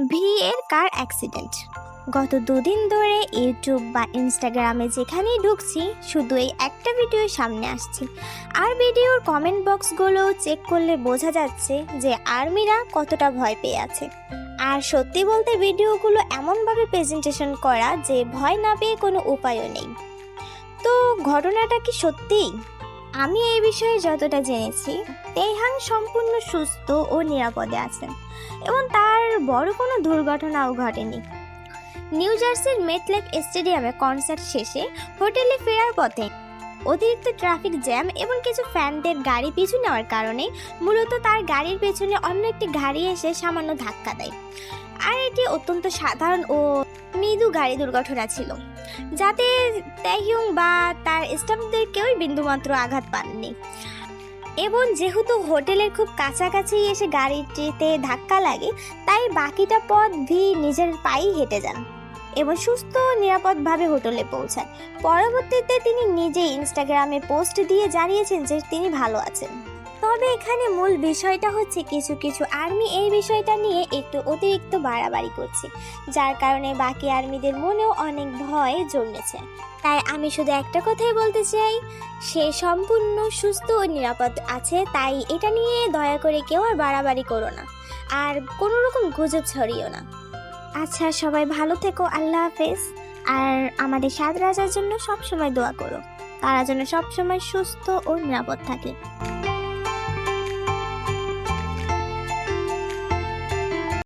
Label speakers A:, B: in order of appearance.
A: ভিএর কার accident. গত দুদিন ধরে ইউটিউব বা ইনস্টাগ্রামে যেখানেই ঢুকছি শুধু এই একটা ভিডিও সামনে আসছে, আর ভিডিওর কমেন্ট বক্সগুলো চেক করলে বোঝা যাচ্ছে যে আর্মিরা কতটা ভয় পেয়ে আছে। আর সত্যি বলতে ভিডিওগুলো এমনভাবে প্রেজেন্টেশন করা যে ভয় না পেয়ে কোনো উপায়ও নেই। তো ঘটনাটা কি সত্যি? আমি এই বিষয়ে যতটা জেনেছি, তেহাং সম্পূর্ণ সুস্থ ও নিরাপদে আছেন এবং তার বড় কোনো দুর্ঘটনাও ঘটেনি। নিউ জার্সির মেটলাইফ স্টেডিয়ামে কনসার্ট শেষে হোটেলে ফেরার পথে অতিরিক্ত ট্রাফিক জ্যাম এবং কিছু ফ্যানদের গাড়ি পিছু নেওয়ার কারণে মূলত তার গাড়ির পেছনে অন্য একটি গাড়ি এসে সামান্য ধাক্কা দেয়। আর এটি অত্যন্ত সাধারণ ও মৃদু গাড়ি দুর্ঘটনা ছিল, যাতে তাইহিউং বা তার স্টাফদের কেউই বিন্দুমাত্র আঘাত পাননি। এবং যেহেতু হোটেলের খুব কাছাকাছি এসে গাড়িটিতে ধাক্কা লাগে, তাই বাকিটা পথ ভি নিজের পায়েই হেঁটে যান এবং সুস্থ ও নিরাপদভাবে হোটেলে পৌঁছান। পরবর্তীতে তিনি নিজেই ইনস্টাগ্রামে পোস্ট দিয়ে জানিয়েছেন যে তিনি ভালো আছেন। তবে এখানে মূল বিষয়টা হচ্ছে কিছু কিছু আর্মি এই বিষয়টা নিয়ে একটু অতিরিক্ত বাড়াবাড়ি করছে, যার কারণে বাকি আর্মিদের মনেও অনেক ভয় জন্মেছে। তাই আমি শুধু একটা কথাই বলতে চাই, সে সম্পূর্ণ সুস্থ ও নিরাপদ আছে, তাই এটা নিয়ে দয়া করে কেউ আর বাড়াবাড়ি করো না, আর কোনো রকম গুজব ছড়িও না। আচ্ছা, সবাই ভালো থেকো, আল্লাহ হাফেজ। আর আমাদের সাত রাজার জন্য সবসময় দোয়া করো, তারা যেন সবসময় সুস্থ ও নিরাপদ থাকে।